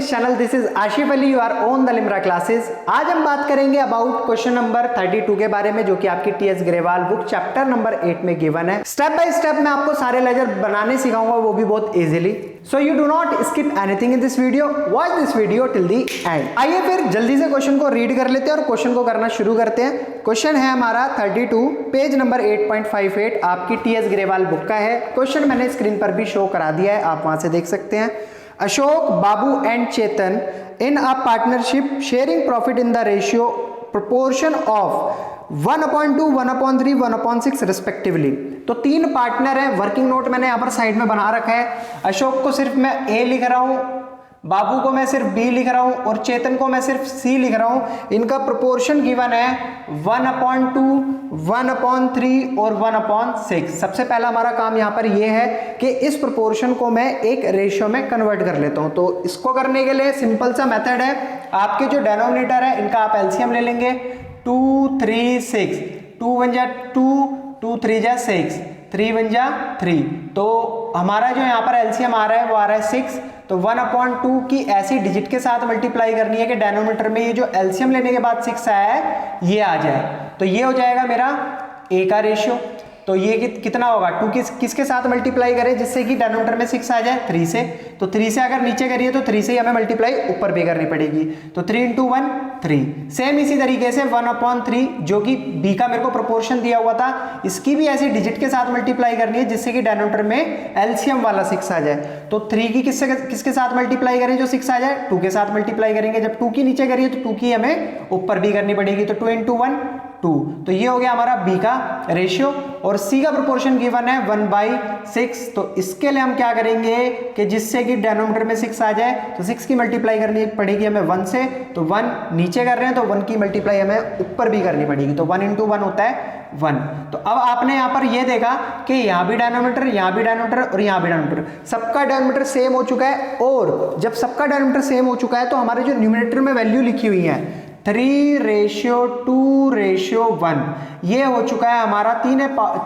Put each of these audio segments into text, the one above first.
This channel. This is Asif Ali, you are on the Limra classes. आज हम बात करेंगे अबाउट क्वेश्चन नंबर 32 के बारे में, जो कि आपकी TS Grewal book chapter number 8 में गिवन है। स्टेप बाय स्टेप मैं आपको सारे लेजर बनाने सिखाऊंगा, वो भी बहुत easily. So you do not skip anything in this video, watch this video till the and. आइए फिर जल्दी से क्वेश्चन को रीड कर लेते हैं और क्वेश्चन को करना शुरू करते हैं। क्वेश्चन है हमारा 32, पेज नंबर 8.58 आपकी टीएस ग्रेवाल बुक का है। क्वेश्चन मैंने स्क्रीन पर भी शो करा दिया है, आप वहां से देख सकते हैं। Ashok, Babu and Chetan in a partnership sharing profit in the ratio proportion of 1/2, 1/3, 1/6 respectively। तो तीन पार्टनर हैं। वर्किंग नोट मैंने यहाँ पर साइड में बना रखा है। अशोक को सिर्फ मैं ए लिख रहा हूँ, बाबू को मैं सिर्फ बी लिख रहा हूँ और चेतन को मैं सिर्फ सी लिख रहा हूँ। इनका प्रोपोर्शन गिवन है 1/2, 1/3 और 1/6। सबसे पहला हमारा काम यहाँ पर ये है कि इस प्रोपोर्शन को मैं एक रेशियो में कन्वर्ट कर लेता हूँ। तो इसको करने के लिए सिंपल सा मेथड है, आपके जो डेनोमिनेटर है इनका आप एलसीएम ले लेंगे। 2, 3, 6, 2 1 जा 2, 2 3 जा 6, 3 1 जा 3। तो हमारा जो यहाँ पर एलसीएम आ रहा है वो आ रहा है 6। तो 1/2 की ऐसी डिजिट के साथ मल्टीप्लाई करनी है कि डेनोमीटर में ये जो एलसीएम लेने के बाद 6 आया है ये आ जाए। तो ये हो जाएगा मेरा ए का रेशियो। तो ये कितना होगा, 2 किसके साथ मल्टीप्लाई करें जिससे कि डेनोमीटर में 6 आ जाए, 3 से। तो 3 से अगर नीचे करिए तो 3 से ही हमें मल्टीप्लाई ऊपर भी करनी पड़ेगी। तो 3 × 1 3। सेम इसी तरीके से 1/3 जो कि बी का मेरे को प्रोपोर्शन दिया हुआ था, इसकी भी ऐसी डिजिट के साथ मल्टीप्लाई करनी है जिससे कि डेनोमीटर में एलसीएम वाला 6 आ जाए। तो 3 की किसके साथ मल्टीप्लाई करें जो 6 आ जाए, 2 के साथ मल्टीप्लाई करेंगे। जब 2 की नीचे करिए तो 2 की हमें ऊपर भी करनी पड़ेगी। तो 2 × 1 2। तो ये हो गया हमारा बी का रेशियो। और सी का प्रोपोर्शन गिवन है 1/6। तो इसके लिए हम क्या करेंगे कि जिससे कि डेनोमीटर में 6 आ जाए तो 6 की मल्टीप्लाई करनी पड़ेगी हमें 1 से। तो 1 नीचे कर रहे हैं तो 1 की मल्टीप्लाई हमें ऊपर भी करनी पड़ेगी। तो 1 × 1 होता है 1। तो अब आपने यहाँ पर ये देखा कि यहाँ भी डेनोमीटर, यहाँ भी डेनोमीटर और यहाँ भी डेनोमीटर, सबका डेनोमीटर सेम हो चुका है। और जब सबका डेनोमीटर सेम हो चुका है तो हमारे जो न्यूमरेटर में वैल्यू लिखी हुई है 3:2:1, ये हो चुका है हमारा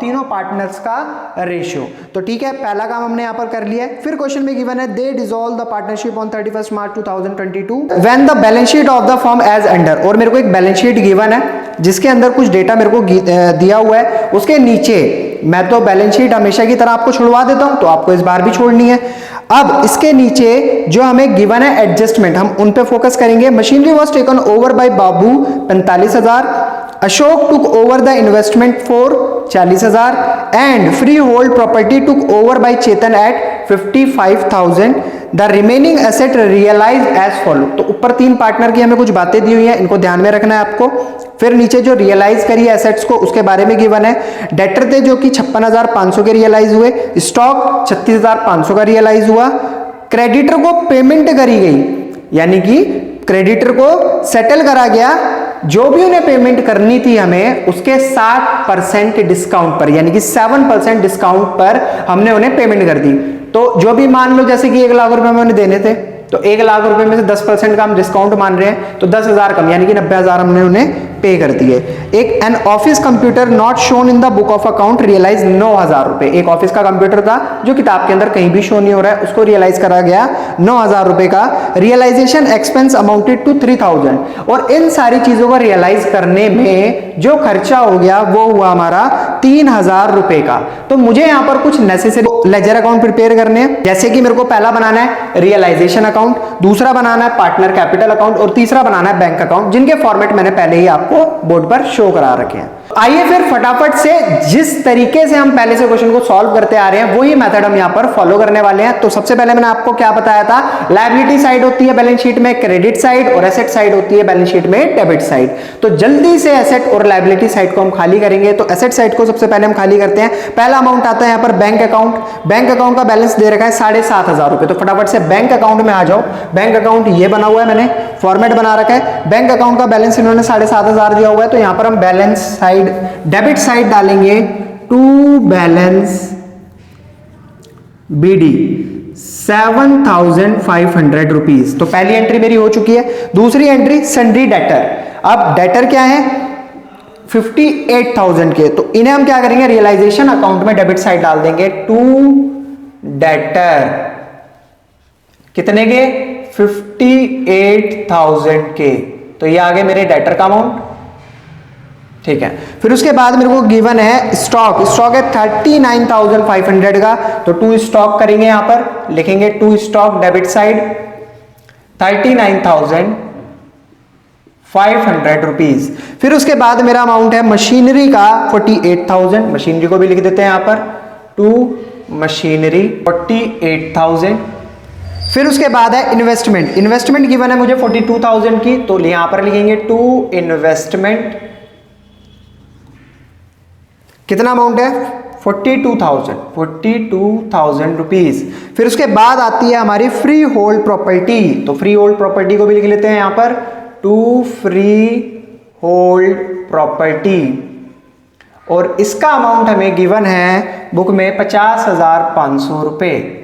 तीनों पार्टनर्स का रेशियो। तो ठीक है, पहला काम हमने यहाँ पर कर लिया है। फिर क्वेश्चन में गिवन है they dissolve the partnership on 31 March 2022 when the balance sheet of the firm as under. और मेरे को एक बैलेंस शीट गिवन है जिसके अंदर कुछ डेटा मेरे को दिया हुआ है। उसके नीचे मैं तो बैलेंस शीट हमेशा की तरह आपको छोड़वा देता हूं, तो आपको इस बार भी छोड़नी है। अब इसके नीचे जो हमें गिवन है एडजस्टमेंट, हम उन पे फोकस करेंगे। Machinery was taken over by Babu 45,000, Ashok took over the investment for 40,000 and freehold property took over by Chetan at 55,000। The remaining asset realise as follow. तो ऊपर तीन पार्टनर की हमें कुछ बातें दी हुई हैं, इनको ध्यान में रखना है आपको। फिर नीचे जो रियलाइज करी एसेट्स को उसके बारे में गिवन है। डेटर थे जो कि 56,500 के रियलाइज हुए, स्टॉक 36,500 का रियलाइज हुआ। क्रेडिटर को पेमेंट करी गई, यानी कि क्रेडिटर को सेटल करा गया, जो भी उन्हें पेमेंट करनी थी हमें उसके 60% डिस्काउंट पर, यानी कि 7% डिस्काउंट पर हमने उन्हें पेमेंट कर दी। तो जो भी मान लो जैसे कि 1 लाख रुपए में उन्हें देने थे, तो 1 लाख रुपए में से 10% का हम डिस्काउंट मान रहे हैं, तो 10,000 कम, यानी कि 90,000 हमने उन्हें पे कर दिए। एक an office computer not shown in the book of account realise 9,000 रुपए। एक ऑफिस का कंप्यूटर था जो किताब के अंदर कहीं भी शो नहीं हो रहा है, उसको रियलाइज करा गया 9,000 रुपए का। Realisation expense amounted to 3,000। और इन सारी चीजों को रियलाइज करने में जो खर्चा हो गया वो हुआ हमारा 3,000 रुपए का। तो मुझे यहाँ पर कुछ नेसेसरी लेजर अकाउंट प्रिपेयर करने हैं, जैसे कि मेरे को पहला बनाना है रियलाइजेशन अकाउंट, दूसरा बनाना है पार्टनर कैपिटल अकाउंट और तीसरा बनाना है बैंक अकाउंट, जिनके फॉर्मेट मैंने पहले ही आपको बोर्ड पर शो करा रखे हैं। आइए फिर फटाफट से जिस तरीके से हम पहले से क्वेश्चन को सॉल्व करते आ रहे हैं वही मेथड हम यहां पर फॉलो करने वाले हैं। तो सबसे पहले मैंने आपको क्या बताया था, लायबिलिटी साइड होती है बैलेंस शीट में क्रेडिट साइड और एसेट साइड होती है बैलेंस शीट में डेबिट साइड। तो जल्दी से एसेट और लायबिलिटी साइड को हम खाली करेंगे। तो एसेट साइड को सबसे पहले हम खाली करते हैं। पहला अमाउंट आता है यहां पर बैंक अकाउंट। बैंक अकाउंट का बैलेंस दे रखा है 7,500 रुपए। तो फटाफट से बैंक अकाउंट में आ जाओ। बैंक अकाउंट ये बना हुआ है, मैंने फॉर्मेट बना रखा है। बैंक अकाउंट का बैलेंस इन्होंने 7,500 दिया हुआ है, तो यहां पर हम बैलेंस साइड डेबिट साइड डालेंगे टू बैलेंस बीडी 7,500 रुपीज। तो पहली एंट्री मेरी हो चुकी है। दूसरी एंट्री सन्ड्री डेटर। अब डेटर क्या है 58,000 के, तो इन्हें हम क्या करेंगे रियलाइजेशन अकाउंट में डेबिट साइड डाल देंगे टू डेटर। कितने के 58,000 के, तो ये आ गए मेरे डेटर का अमाउंट। ठीक है, फिर उसके बाद मेरे को गिवन है स्टॉक है 39,500 का, तो टू स्टॉक करेंगे, यहां पर लिखेंगे to stock debit side 39,500 rupees. फिर उसके बाद मेरा अमाउंट है मशीनरी का 48,000, मशीनरी को भी लिख देते हैं यहां पर, टू मशीनरी 48,000। फिर उसके बाद है इन्वेस्टमेंट गिवन है मुझे 42,000 की, तो यहां पर लिखेंगे टू इन्वेस्टमेंट, कितना अमाउंट है 42,000 रुपीज। फिर उसके बाद आती है हमारी फ्री होल्ड प्रॉपर्टी, तो फ्री होल्ड प्रॉपर्टी को भी लिख लेते हैं यहां पर, टू फ्री होल्ड प्रॉपर्टी, और इसका अमाउंट हमें गिवन है बुक में 50,500 रुपए।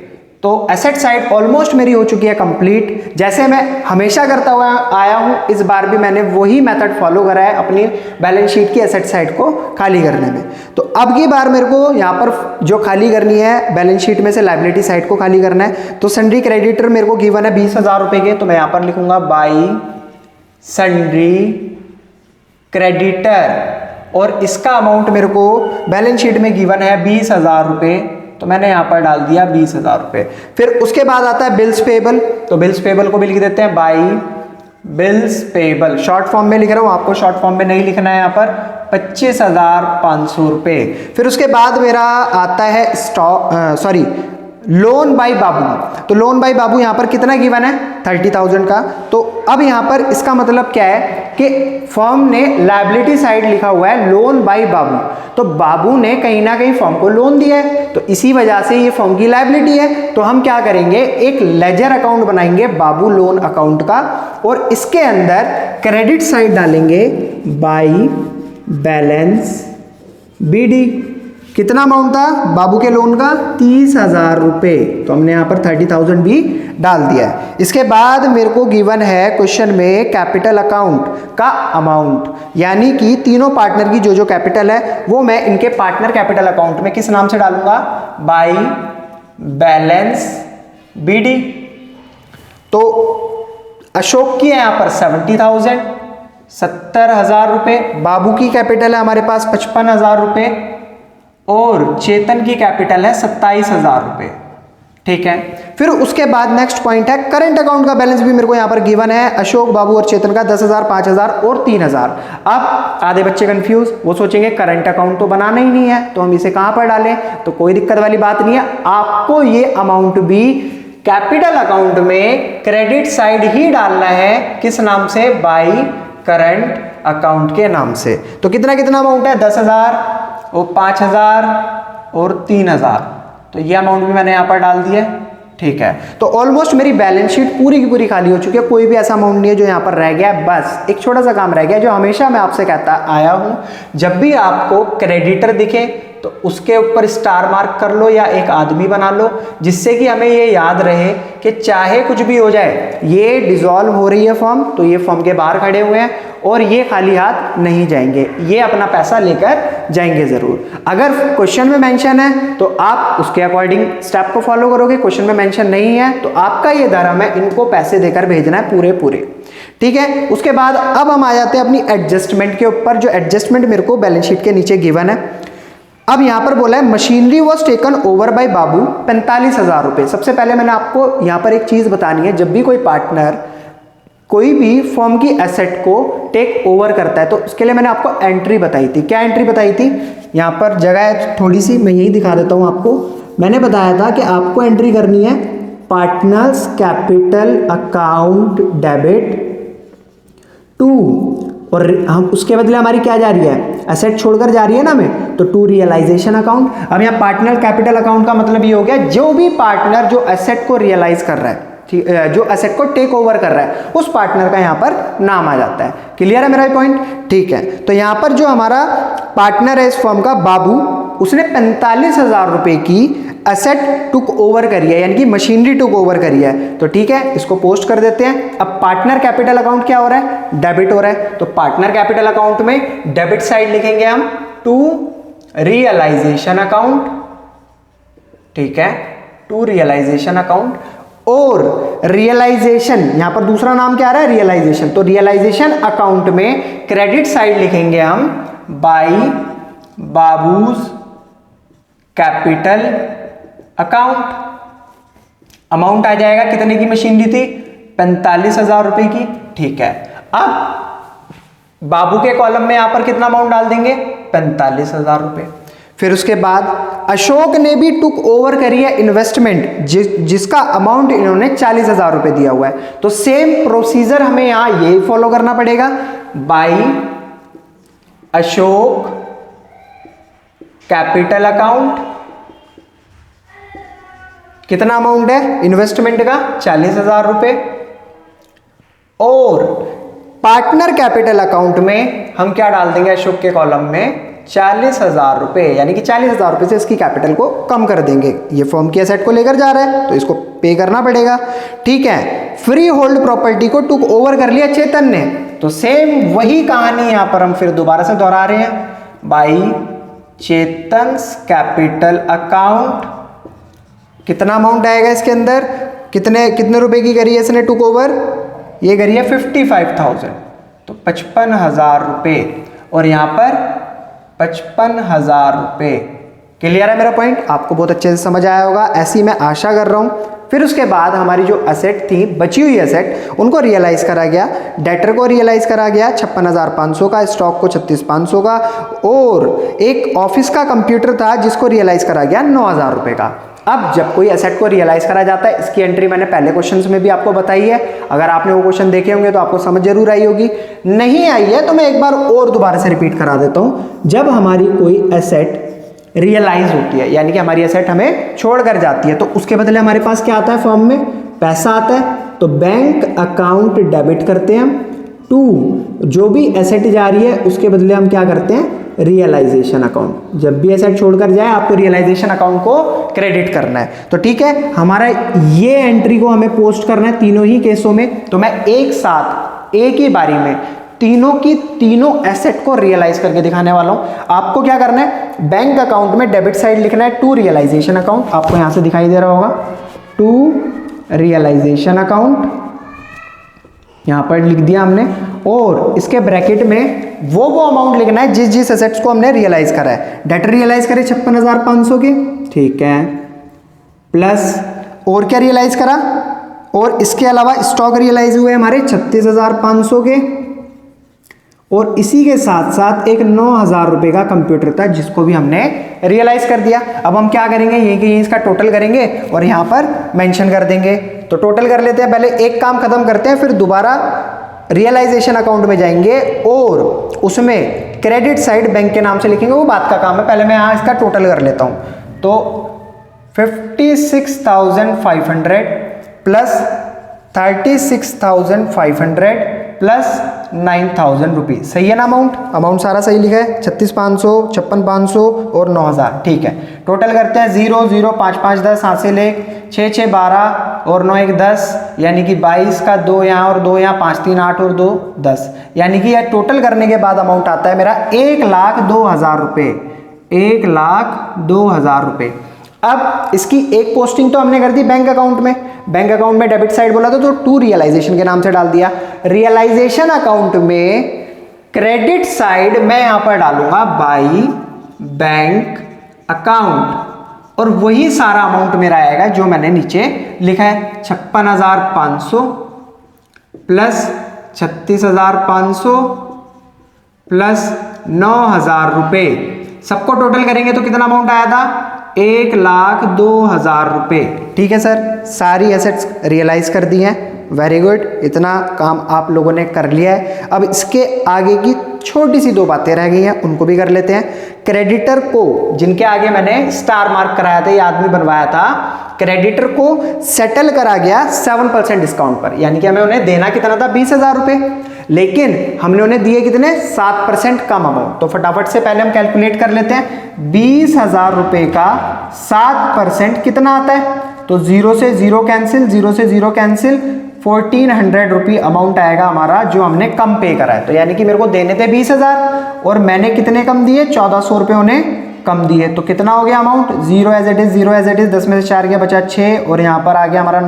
तो एसेट साइड ऑलमोस्ट मेरी हो चुकी है कंप्लीट, जैसे मैं हमेशा करता हुआ आया हूं, इस बार भी मैंने वही मेथड फॉलो करा है अपनी बैलेंस शीट की एसेट साइड को खाली करने में। तो अब की बार मेरे को यहां पर जो खाली करनी है बैलेंस शीट में से लायबिलिटी साइड को खाली करना है, तो सन्ड्री क्रेडिटर मेरे को गिवन है 20,000 रुपए के, तो मैं यहां पर लिखूंगा बाई सन्ड्री क्रेडिटर, और इसका अमाउंट मेरे को बैलेंस शीट में गिवन है 20,000 रुपए, तो मैंने यहां पर डाल दिया 20,000 रुपए। फिर उसके बाद आता है बिल्स पेबल, तो बिल्स पेबल को भी लिख देते हैं by bills payable, short form में लिख रहा हूं, आपको शॉर्ट फॉर्म में नहीं लिखना है, यहां पर 25,500 रुपए। फिर उसके बाद मेरा आता है लोन बाय बाबू, तो लोन बाय बाबू यहां पर कितना गिवन है 30,000 का। तो अब यहां पर इसका मतलब क्या है कि फर्म ने लायबिलिटी साइड लिखा हुआ है लोन बाय बाबू, तो बाबू ने कहीं ना कहीं फर्म को लोन दिया है, तो इसी वजह से ये फर्म की लायबिलिटी है। तो हम क्या करेंगे, एक लेजर अकाउंट बनाएंगे बाबू लोन अकाउंट का, और इसके अंदर क्रेडिट साइड डालेंगे बाय बैलेंस बीडी। कितना अमाउंट था बाबू के लोन का 30,000 रुपए, तो हमने यहां पर 30,000 भी डाल दिया है। इसके बाद मेरे को गिवन है क्वेश्चन में कैपिटल अकाउंट का अमाउंट, यानी कि तीनों पार्टनर की जो कैपिटल है वो मैं इनके पार्टनर कैपिटल अकाउंट में किस नाम से डालूंगा, बाय बैलेंस बीडी। तो अशोक की है यहां पर 70,000, 70,000 रुपए, बाबू की कैपिटल है हमारे पास 55,000 रुपए, और चेतन की कैपिटल है 27,000 रुपए। ठीक है, फिर उसके बाद नेक्स्ट पॉइंट है करंट अकाउंट का बैलेंस भी मेरे को यहां पर गिवन है, अशोक, बाबू और चेतन का 10,000, 5,000 और 3,000। अब आधे बच्चे कंफ्यूज, वो सोचेंगे करंट अकाउंट तो बनाना ही नहीं है, तो हम इसे कहां पर डालें, तो कोई दिक्कत वाली बात नहीं है, आपको ये अमाउंट भी कैपिटल अकाउंट में क्रेडिट साइड ही डालना है, किस नाम से, बाय करंट अकाउंट के नाम से। तो कितना कितना अमाउंट है 10,000 और 5,000 और 3,000, तो ये अमाउंट भी मैंने यहां पर डाल दिया। ठीक है, तो ऑलमोस्ट मेरी बैलेंस शीट पूरी की पूरी खाली हो चुकी है, कोई भी ऐसा अमाउंट नहीं है जो यहां पर रह गया। बस एक छोटा सा काम रह गया जो हमेशा मैं आपसे कहता आया हूं, जब भी आपको क्रेडिटर दिखे तो उसके ऊपर स्टार मार्क कर लो या एक आदमी बना लो, जिससे कि हमें ये याद रहे कि चाहे कुछ भी हो जाए, ये डिसॉल्व हो रही है फर्म, तो ये फर्म के बाहर खड़े हुए हैं और ये खाली हाथ नहीं जाएंगे, ये अपना पैसा लेकर जाएंगे जरूर। अगर क्वेश्चन में मेंशन है तो आप उसके अकॉर्डिंग स्टेप को फॉलो करोगे, क्वेश्चन में मेंशन नहीं है तो आपका ये धर्म है इनको पैसे देकर भेजना है पूरे पूरे। ठीक है, उसके बाद अब हम आ जाते हैं अपनी एडजस्टमेंट के ऊपर, जो एडजस्टमेंट मेरे को बैलेंस शीट के नीचे गिवन है। अब यहां पर बोला है machinery was taken over by Babu 45,000 रुपए। सबसे पहले मैंने आपको यहां पर एक चीज बतानी है, जब भी कोई पार्टनर कोई भी फर्म की एसेट को टेक ओवर करता है तो उसके लिए मैंने आपको एंट्री बताई थी। क्या एंट्री बताई थी, यहां पर जगह है थोड़ी सी, मैं यही दिखा देता हूं आपको। मैंने बताया था कि आपको एंट्री करनी है partners capital account debit to, और हम उसके बदले हमारी क्या जा रही है, एसेट छोड़कर जा रही है ना हमें, तो टू रियलाइजेशन अकाउंट। अब यहाँ पार्टनर कैपिटल अकाउंट का मतलब ये हो गया जो भी पार्टनर जो एसेट को रियलाइज कर रहा है, जो एसेट को टेक ओवर कर रहा है, उस पार्टनर का यहाँ पर नाम आ जाता है। क्लियर है मेरा पॉइंट? ठीक है, तो यहाँ पर जो हमारा पार्टनर है इस फर्म का बाबू, उसने 45,000 रुपए की एसेट टुक ओवर करी है, यानी कि मशीनरी टुक ओवर करी है। तो ठीक है, इसको पोस्ट कर देते हैं। अब पार्टनर कैपिटल अकाउंट क्या हो रहा है, डेबिट हो रहा है, तो पार्टनर कैपिटल अकाउंट में डेबिट साइड लिखेंगे हम टू रियलाइजेशन अकाउंट। ठीक है, टू रियलाइजेशन अकाउंट, और रियलाइजेशन, यहां पर दूसरा नाम क्या आ रहा है, रियलाइजेशन, तो रियलाइजेशन अकाउंट में क्रेडिट साइड लिखेंगे हम by Babu's capital account. Amount आ जाएगा कितने की मशीनरी थी, 45,000 रुपए की। ठीक है, अब बाबू के कॉलम में यहां पर कितना अमाउंट डाल देंगे, 45,000 रुपए। फिर उसके बाद अशोक ने भी टुक ओवर करी है इन्वेस्टमेंट, जिसका अमाउंट इन्होंने 40,000 रुपए दिया हुआ है। तो सेम प्रोसीजर हमें यहां यही फॉलो करना पड़ेगा, बाई अशोक कैपिटल अकाउंट। कितना अमाउंट है इन्वेस्टमेंट का, 40,000 रुपए। और पार्टनर कैपिटल अकाउंट में हम क्या डाल देंगे, अशोक के कॉलम में 40,000 रुपए, यानी कि 40,000 रुपए से इसकी कैपिटल को कम कर देंगे। ये फर्म की एसेट को लेकर जा रहा है तो इसको पे करना पड़ेगा। ठीक है, फ्री होल्ड प्रॉपर्टी को टुक ओवर कर लिया चेतन ने, तो सेम वही कहानी यहां पर हम फिर दोबारा से दोहरा रहे हैं, बाई चेतन्स कैपिटल अकाउंट। कितना अमाउंट आएगा इसके अंदर, कितने रुपए की करी है इसने टुक ओवर, ये करी है 55,000, तो 55,000 रुपए, और यहां पर 55,000 रुपए। क्लियर है मेरा पॉइंट, आपको बहुत अच्छे से समझ आया होगा, ऐसी मैं आशा कर रहा हूं। फिर उसके बाद हमारी जो एसेट थी, बची हुई एसेट, उनको रियलाइज करा गया। डेटर को रियलाइज करा गया 56,500 का, स्टॉक को 36,500 का, और एक ऑफिस का कंप्यूटर था जिसको रियलाइज करा गया 9,000 रुपए का। अब जब कोई एसेट को रियलाइज करा जाता है, इसकी एंट्री मैंने पहले क्वेश्चंस में भी आपको बताई है, अगर आपने वो क्वेश्चन देखे होंगे तो आपको समझ जरूर आई होगी। नहीं आई है तो मैं एक बार और दोबारा से रिपीट करा देता हूं। जब हमारी कोई एसेट रियलाइज होती है, यानी कि हमारी एसेट हमें छोड़कर जाती है, तो उसके बदले हमारे पास क्या आता है, फॉर्म में पैसा आता है, तो बैंक अकाउंट डेबिट करते हैं हम टू जो भी एसेट जा रही है उसके बदले हम क्या करते हैं, रियलाइजेशन अकाउंट। जब भी एसेट छोड़कर जाए आपको रियलाइजेशन अकाउंट को क्रेडिट करना है। तो ठीक है, हमारा ये एंट्री को हमें पोस्ट करना है तीनों ही केसों में। तो मैं एक साथ एक ही बारी में तीनों एसेट को रियलाइज करके दिखाने वाला हूं। आपको क्या करना है, बैंक अकाउंट में डेबिट साइड लिखना है टू रियलाइजेशन अकाउंट, आपको यहां से दिखाई दे रहा होगा टू रियलाइजेशन अकाउंट, यहां पर लिख दिया हमने, और इसके ब्रैकेट में वो अमाउंट लिखना है जिस एसेट्स को हमने रियलाइज करा है। डेटर रियलाइज करे 56,500 के, ठीक है, प्लस और क्या रियलाइज करा, और इसके अलावा स्टॉक रियलाइज हुए हमारे 36,500 के, और इसी के साथ साथ एक 9,000 रुपए का कंप्यूटर था जिसको भी हमने रियलाइज कर दिया। अब हम क्या करेंगे, ये इसका टोटल करेंगे और यहां पर मेंशन कर देंगे। तो टोटल कर लेते हैं, पहले एक काम खत्म करते हैं, फिर दोबारा रियलाइजेशन अकाउंट में जाएंगे और उसमें क्रेडिट साइड बैंक के नाम से लिखेंगे, वो बात का काम है। पहले मैं यहां इसका टोटल कर लेता हूं, तो 56,500 प्लस 36,500 प्लस 9,000 रुपीज, सही है ना, अमाउंट सारा सही लिखा है, 36,500, 56,500 और 9,000। ठीक है, टोटल करते हैं 0 0 5 5 10, हासिल 1 6 6 12 और 9 1 10, यानी कि 22 का 2 यहाँ और 2 यहाँ, 5 3 8 और 2 10, यानी कि यह टोटल करने के बाद अमाउंट आता है मेरा 1,02,000 रुपये, 1,02,000 रुपये। अब इसकी एक पोस्टिंग तो हमने कर दी बैंक अकाउंट में, बैंक अकाउंट में डेबिट साइड बोला तो टू रियलाइजेशन के नाम से डाल दिया। रियलाइजेशन अकाउंट में क्रेडिट साइड मैं यहां पर डालूंगा बाई बैंक अकाउंट, और वही सारा अमाउंट मेरा आएगा जो मैंने नीचे लिखा है, 56,500 प्लस 36,500 प्लस 9,000 रुपए, सबको टोटल करेंगे तो कितना अमाउंट आया था, 1,02,000 रुपए। ठीक है सर, सारी एसेट्स रियलाइज कर दी हैं, वेरी गुड, इतना काम आप लोगों ने कर लिया है। अब इसके आगे की छोटी सी 2 बातें रह गई हैं, उनको भी कर लेते हैं। क्रेडिटर को, जिनके आगे मैंने स्टार मार्क कराया था, ये आदमी बनवाया था, क्रेडिटर को सेटल करा गया 7% डिस्काउंट पर, यानी कि हमें उन्हें देना कितना था, 20,000 रुपए, लेकिन हमने उन्हें दिए कितने, 7% कम अमाउंट। तो फटाफट से पहले हम कैलकुलेट कर लेते हैं, 20,000 रुपए का 7% कितना आता है, तो 0 से 0 कैंसिल, 0 से 0 कैंसिल, 1,400 रुपये अमाउंट आएगा हमारा जो हमने कम पे करा है। तो यानी कि मेरे को देने थे 20,000 और मैंने कितने कम दिए, 1,400 रुपये उन्हें कम दिए। तो कितना हो गया amount, 0 as it is, 0 as it is, 10 में से 4 गया, बचा 6, और यहाँ पर आ गया हमारा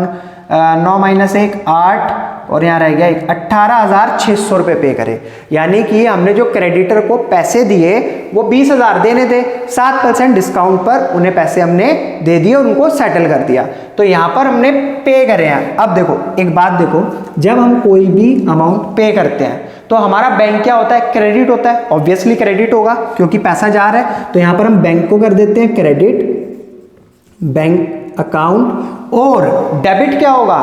9 माइनस 1 8 और यहाँ रह गया 18,600 रुपये पे करे। यानी कि हमने जो क्रेडिटर को पैसे दिए वो 20,000 देने थे, 7% डिस्काउंट पर उन्हें पैसे हमने दे दिए और उनको सेटल कर दिया। तो यहाँ पर हमने पे करे हैं। अब देखो एक बात देखो, जब हम कोई भी अमाउंट पे करते हैं तो हमारा बैंक क्या होता है, क्रेडिट होता है। ऑब्वियसली क्रेडिट होगा क्योंकि पैसा जा रहा है। तो यहाँ पर हम बैंक को कर देते हैं क्रेडिट, बैंक अकाउंट, और डेबिट क्या होगा,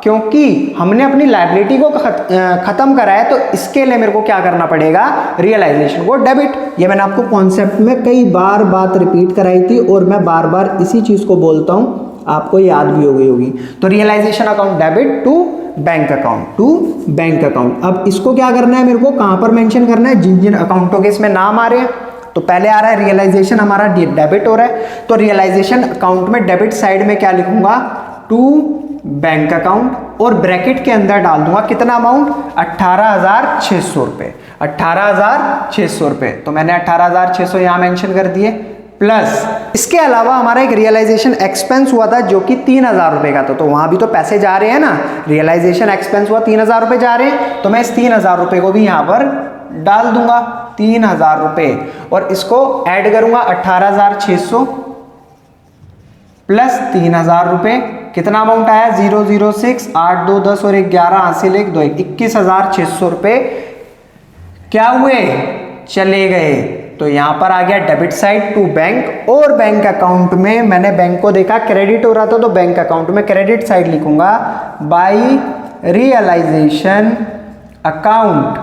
क्योंकि हमने अपनी लायबिलिटी को खत्म करा है तो इसके लिए मेरे को क्या करना पड़ेगा, रियलाइजेशन को डेबिट। ये मैंने आपको कॉन्सेप्ट में कई बार बात रिपीट कराई थी और मैं बार बार इसी चीज को बोलता हूं, आपको याद भी हो गई होगी। तो realisation account debit to bank account, to bank account. अब इसको क्या करना है, मेरे को कहां पर मेंशन करना है, जिन जिन अकाउंटों के इसमें नाम आ रहे हैं। तो पहले आ रहा है रियलाइजेशन, हमारा डेबिट हो रहा है, तो रियलाइजेशन अकाउंट में डेबिट साइड में क्या लिखूंगा, टू बैंक अकाउंट, और ब्रैकेट के अंदर डाल दूंगा कितना अमाउंट, 18,600 रुपए, 18,600 रुपए। तो मैंने 18,600 यहां मेंशन कर दिए, प्लस इसके अलावा हमारा एक रियलाइजेशन एक्सपेंस हुआ था जो कि 3,000 रुपए का था। तो वहां भी तो पैसे जा रहे हैं ना, रियलाइजेशन एक्सपेंस हुआ 3,000 रुपए जा रहे हैं, तो मैं इस 3,000 रुपए को भी यहां पर डाल दूंगा, 3,000 रुपए, और इसको ऐड करूंगा 18,600 प्लस 3,000 रुपए, कितना अमाउंट आया, 006 8 2 10 और 11 हासिल 1 2 21,600 रुपए क्या हुए, चले गए। तो यहां पर आ गया डेबिट साइड टू बैंक, और बैंक अकाउंट में मैंने बैंक को देखा क्रेडिट हो रहा था तो बैंक अकाउंट में क्रेडिट साइड लिखूंगा बाई रियलाइजेशन अकाउंट,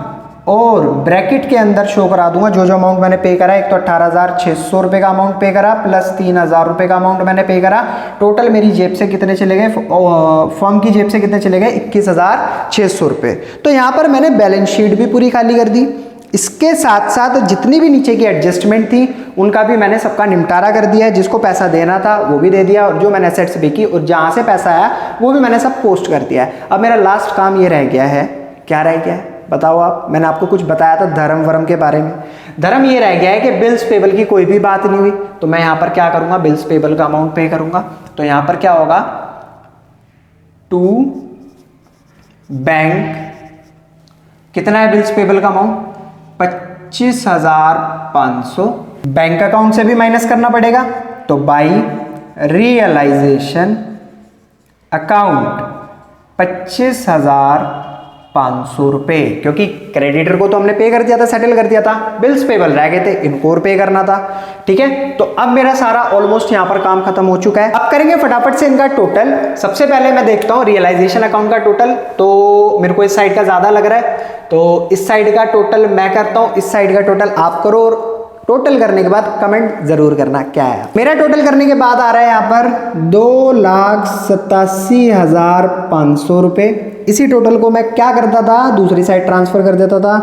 और ब्रैकेट के अंदर शो करा दूंगा जो जो अमाउंट मैंने पे करा। एक तो 18,600 रुपए का अमाउंट पे करा प्लस 3,000 रुपए का अमाउंट मैंने पे करा। टोटल मेरी जेब से कितने चले गए, फर्म की जेब से कितने चले गए, 21,600 रुपए। तो यहां पर मैंने बैलेंस शीट भी पूरी खाली कर दी। इसके साथ साथ जितनी भी नीचे की एडजस्टमेंट थी उनका भी मैंने सबका निपटारा कर दिया है। जिसको पैसा देना था वो भी दे दिया, और जो मैंने एसेट्स बेची और जहां से पैसा आया वो भी मैंने सब पोस्ट कर दिया है। अब मेरा लास्ट काम ये रह गया है, क्या रह गया है बताओ आप। मैंने आपको कुछ बताया था धर्म वर्म के बारे में। धर्म ये रह गया है कि बिल्स पेबल की कोई भी बात नहीं हुई, तो मैं यहां पर क्या करूंगा, बिल्स पेबल का अमाउंट पे करूंगा। तो यहां पर क्या होगा, टू बैंक, कितना है बिल्स पेबल का अमाउंट, 25,500। बैंक अकाउंट से भी माइनस करना पड़ेगा, तो बाई रियलाइजेशन अकाउंट 25,500 रुपए, क्योंकि क्रेडिटर को तो हमने पे कर दिया था, सेटल कर दिया था, बिल्स पेबल रह गए थे, इनको और पे करना था। ठीक है, तो अब मेरा सारा ऑलमोस्ट यहां पर काम खत्म हो चुका है। अब करेंगे फटाफट से इनका टोटल। सबसे पहले मैं देखता हूं रियलाइजेशन अकाउंट का टोटल, तो मेरे को इस साइड का ज्यादा लग रहा है, तो इस साइड का टोटल मैं करता हूं, इस साइड का टोटल आप करो, और टोटल करने के बाद कमेंट जरूर करना क्या है। मेरा टोटल करने के बाद आ रहा है यहाँ पर 2,87,500 रुपए। इसी टोटल को मैं क्या करता था, दूसरी साइड ट्रांसफर कर देता था,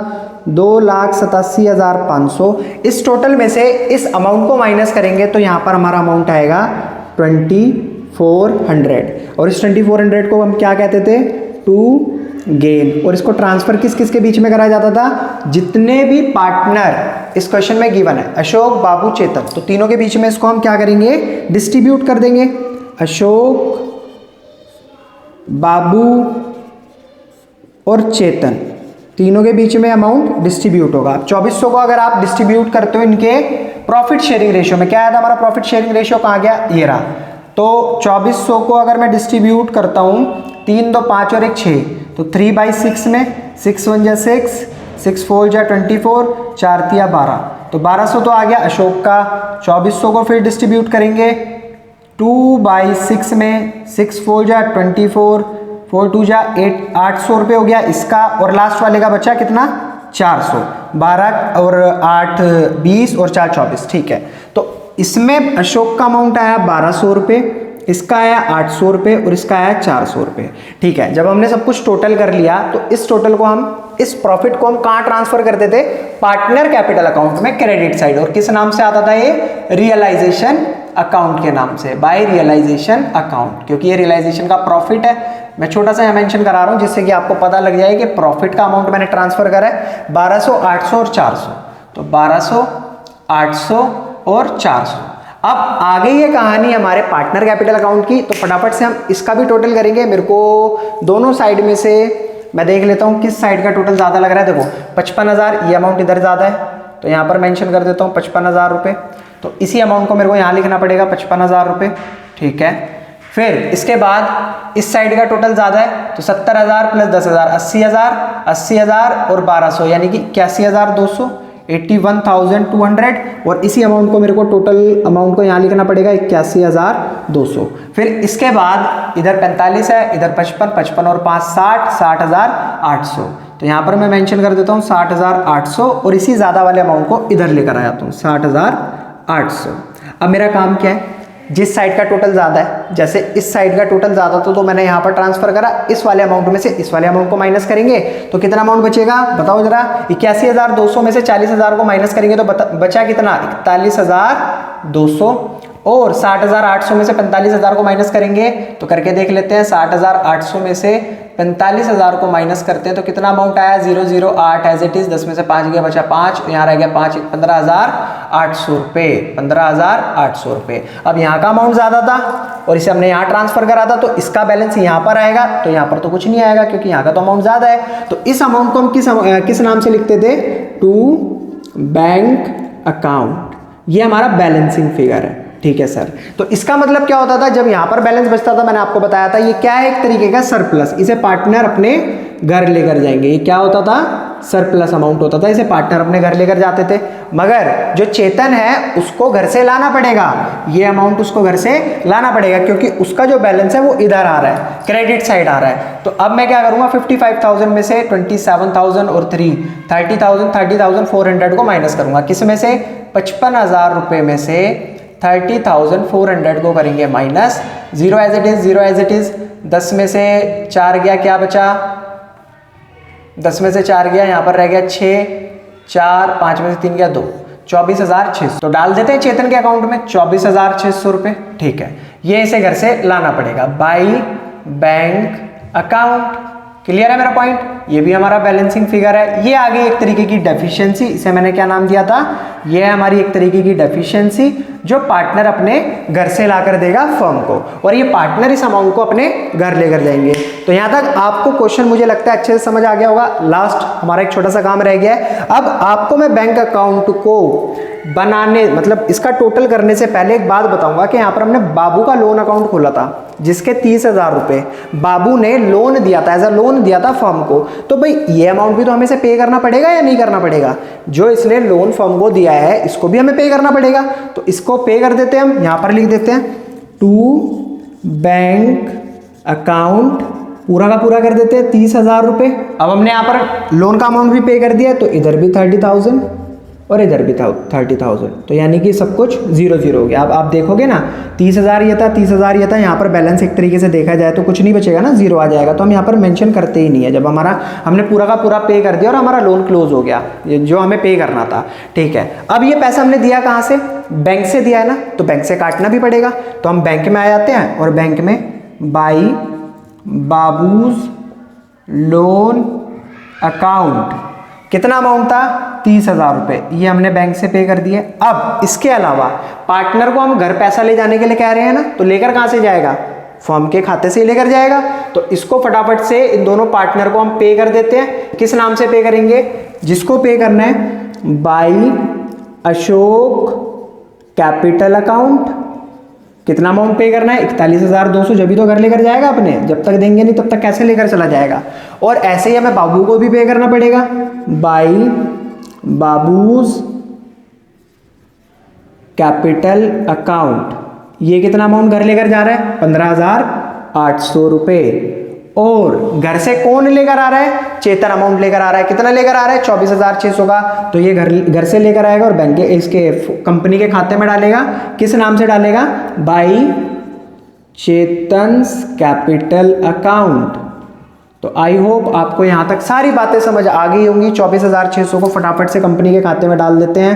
2,87,500। इस टोटल में से इस अमाउंट को माइनस करेंगे तो यहाँ पर हमारा अमाउंट आएगा 2,400, और इस 2,400 को हम क्या कहते थे, टू गेन। और इसको ट्रांसफर किस किस के बीच में कराया जाता था, जितने भी पार्टनर इस क्वेश्चन में गिवन है, अशोक, बाबू, चेतन, तो तीनों के बीच में इसको हम क्या करेंगे, डिस्ट्रीब्यूट कर देंगे। अशोक, बाबू और चेतन, तीनों के बीच में अमाउंट डिस्ट्रीब्यूट होगा। 2400 को अगर आप डिस्ट्रीब्यूट करते हो इनके प्रॉफिट शेयरिंग रेशियो में, क्या आया था हमारा प्रॉफिट शेयरिंग रेशियो, कहाँ गया, ये रहा। तो 2400 को अगर मैं डिस्ट्रीब्यूट करता हूं, 3 2 5 और 1 6, तो 3/6 में 6 1 जा 6, 6 4 जा 24, 4 3 12, तो 1200 तो आ गया अशोक का। 2400 को फिर डिस्ट्रीब्यूट करेंगे 2/6 में, 6 4 जा 24, 4 2 जा 8, 800 रुपये हो गया इसका, और लास्ट वाले का बचा कितना, 400, 12 और 8 20 और 4 24। ठीक है, तो इसमें अशोक का अमाउंट आया 1,200 रुपये, इसका आया 800 रुपये और इसका आया 400 रुपये। ठीक है, जब हमने सब कुछ टोटल कर लिया तो इस टोटल को हम, इस प्रॉफिट को हम कहाँ ट्रांसफर करते थे, पार्टनर कैपिटल अकाउंट में क्रेडिट साइड, और किस नाम से आता था ये, रियलाइजेशन अकाउंट के नाम से, बाय रियलाइजेशन अकाउंट, क्योंकि ये रियलाइजेशन का प्रॉफिट है। मैं छोटा सा मेंशन करा रहा हूँ जिससे कि आपको पता लग जाए कि प्रॉफिट का अमाउंट मैंने ट्रांसफर करा है 1200, 800 और 400, तो 1200, 800 और 400। अब आ गई है कहानी हमारे पार्टनर कैपिटल अकाउंट की, तो फटाफट से हम इसका भी टोटल करेंगे। मेरे को दोनों साइड में से मैं देख लेता हूँ किस साइड का टोटल ज़्यादा लग रहा है। देखो 55,000 ये अमाउंट इधर ज़्यादा है, तो यहाँ पर मेंशन कर देता हूँ 55,000 रुपये। तो इसी अमाउंट को मेरे को यहाँ लिखना पड़ेगा 55,000 रुपये, ठीक है। फिर इसके बाद इस साइड का टोटल ज़्यादा है, तो 70,000 प्लस 10,000 80,000, 80,000 और 1200 यानी कि 81,200, 81,200। और इसी अमाउंट को मेरे को टोटल अमाउंट को यहाँ लिखना पड़ेगा 81,200। फिर इसके बाद इधर 45 है, इधर 55, 55 और 5 60, 60,800। तो यहाँ पर मैं मेंशन कर देता हूँ 60,800 और इसी ज़्यादा वाले अमाउंट को इधर लेकर आया हूँ 60,800। अब मेरा काम क्या है, जिस साइड का टोटल ज़्यादा है, जैसे इस साइड का टोटल ज़्यादा तो मैंने यहाँ पर ट्रांसफर करा, इस वाले अमाउंट में से इस वाले अमाउंट को माइनस करेंगे तो कितना अमाउंट बचेगा बताओ जरा। 81,200 में से 40,000 को माइनस करेंगे तो बचा कितना 41,200, और 60,800 में से 45,000 को माइनस करेंगे तो करके देख लेते हैं। 60,800 में से 45,000 को माइनस करते हैं तो कितना अमाउंट आया 008 एज इट इज, 10 में से 5 गया बचा 5, यहाँ रह गया 5, 15,800 रुपये, 15,800 रुपये। अब यहाँ का अमाउंट ज़्यादा था और इसे हमने यहाँ ट्रांसफर करा था, तो इसका बैलेंस यहाँ पर आएगा, तो यहाँ पर तो कुछ नहीं आएगा क्योंकि यहाँ का तो अमाउंट ज़्यादा है। तो इस अमाउंट को हम किस नाम से लिखते थे, टू बैंक अकाउंट। ये हमारा बैलेंसिंग फिगर है, ठीक है सर। तो इसका मतलब क्या होता था, जब यहाँ पर बैलेंस बचता था मैंने आपको बताया था ये क्या है, एक तरीके का सरप्लस, इसे पार्टनर अपने घर लेकर जाएंगे। ये क्या होता था, सरप्लस अमाउंट होता था, इसे पार्टनर अपने घर लेकर जाते थे। मगर जो चेतन है उसको घर से लाना पड़ेगा, ये अमाउंट उसको घर से लाना पड़ेगा क्योंकि उसका जो बैलेंस है वो इधर आ रहा है, क्रेडिट साइड आ रहा है। तो अब मैं क्या करूंगा, 55,000 में से 27,000 और 30,400 को माइनस करूंगा। किस में से, 55,000 रुपये में से 30,400 को करेंगे minus, 0 as it is, 0 as it is. 10 में से 4 गया, क्या बचा, 10 में से 4 गया, यहाँ पर रह गया 6, 4, 5 में से 3 गया 2, 24,600। तो डाल देते हैं चेतन के अकाउंट में 24,600 रुपये, ठीक है। ये इसे घर से लाना पड़ेगा बाई बैंक अकाउंट। क्लियर है मेरा पॉइंट, ये भी हमारा बैलेंसिंग फिगर है। ये आगे एक तरीके की डेफिशिएंसी, इसे मैंने क्या नाम दिया था, ये है हमारी एक तरीके की डेफिशिएंसी जो पार्टनर अपने घर से लाकर देगा फर्म को, और ये पार्टनर इस अमाउंट को अपने घर लेकर जाएंगे। तो यहाँ तक आपको क्वेश्चन मुझे लगता है अच्छे से समझ आ गया होगा। लास्ट हमारा एक छोटा सा काम रह गया है। अब आपको मैं बैंक अकाउंट को बनाने, मतलब इसका टोटल करने से पहले एक बात बताऊंगा कि यहाँ पर हमने बाबू का लोन अकाउंट खोला था जिसके 30,000 रुपये बाबू ने लोन दिया था, एज अ लोन दिया था फर्म को। तो भाई ये अमाउंट भी तो हमें से पे करना पड़ेगा या नहीं करना पड़ेगा, जो इसने लोन फर्म को दिया है इसको भी हमें पे करना पड़ेगा। तो इसको पे कर देते हैं, हम यहाँ पर लिख देते हैं टू बैंक अकाउंट, पूरा का पूरा कर देते हैं 30,000 रुपये। अब हमने यहाँ पर लोन का अमाउंट भी पे कर दिया है, तो इधर भी 30,000 और इधर भी 30,000, तो यानी कि सब कुछ 0-0 हो गया। अब आप देखोगे ना 30,000 ये था, 30,000 ये था, यहाँ पर बैलेंस एक तरीके से देखा जाए तो कुछ नहीं बचेगा ना, 0 आ जाएगा। तो हम यहाँ पर मेंशन करते ही नहीं है, जब हमने पूरा का पूरा पे कर दिया और हमारा लोन क्लोज हो गया जो हमें पे करना था, ठीक है। अब ये पैसा हमने दिया कहाँ से, बैंक से दिया है ना, तो बैंक से काटना भी पड़ेगा। तो हम बैंक में आ जाते हैं और बैंक में बाई बाबूज लोन अकाउंट, कितना अमाउंट था 30,000 रुपये, ये हमने बैंक से पे कर दिए। अब इसके अलावा पार्टनर को हम घर पैसा ले जाने के लिए कह रहे हैं ना, तो लेकर कहाँ से जाएगा, फर्म के खाते से ही लेकर जाएगा। तो इसको फटाफट से इन दोनों पार्टनर को हम पे कर देते हैं। किस नाम से पे करेंगे, जिसको पे करना है बाई अशोक कैपिटल अकाउंट। कितना अमाउंट पे करना है 41,200, जब भी तो घर लेकर जाएगा अपने, जब तक देंगे नहीं तब तक कैसे लेकर चला जाएगा। और ऐसे ही हमें बाबू को भी पे करना पड़ेगा बाई बाबूज कैपिटल अकाउंट। ये कितना अमाउंट घर लेकर जा रहा है 15,800 रुपये। और घर से कौन लेकर आ रहा है, चेतन अमाउंट लेकर आ रहा है। कितना लेकर आ रहा है 24,600 का, तो ये घर से लेकर आएगा और बैंक के इसके कंपनी के खाते में डालेगा। किस नाम से डालेगा, बाई चेतन्स कैपिटल अकाउंट। तो आई होप आपको यहाँ तक सारी बातें समझ आ गई होंगी। 24,600 को फटाफट से कंपनी के खाते में डाल देते हैं।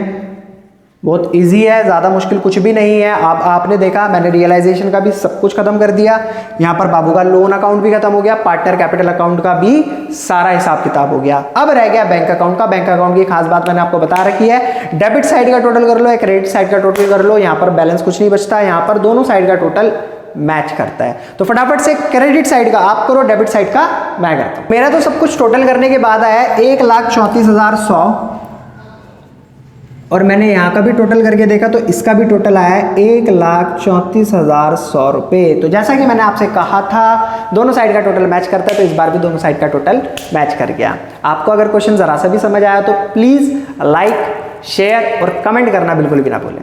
बहुत इजी है, ज़्यादा मुश्किल कुछ भी नहीं है। आपने देखा मैंने रियलाइजेशन का भी सब कुछ खत्म कर दिया, यहाँ पर बाबू का लोन अकाउंट भी खत्म हो गया, पार्टनर कैपिटल अकाउंट का भी सारा हिसाब किताब हो गया। अब रह गया बैंक अकाउंट का। बैंक अकाउंट की खास बात मैंने आपको बता रखी है, डेबिट साइड का टोटल कर लो या क्रेडिट साइड का टोटल कर लो, यहाँ पर बैलेंस कुछ नहीं बचता, यहाँ पर दोनों साइड का टोटल मैच करता है। तो फटाफट से क्रेडिट साइड का आप करो, डेबिट साइड का मैं करता हूं। मेरा तो सब कुछ टोटल करने के बाद आया 1,34,100 और मैंने यहाँ का भी टोटल करके देखा तो इसका भी टोटल आया है 1,34,100 रुपये। तो जैसा कि मैंने आपसे कहा था दोनों साइड का टोटल मैच करता है, तो इस बार भी दोनों साइड का टोटल मैच कर गया। आपको अगर क्वेश्चन जरा सा भी समझ आया तो प्लीज़ लाइक, शेयर और कमेंट करना बिल्कुल भी ना भूलें।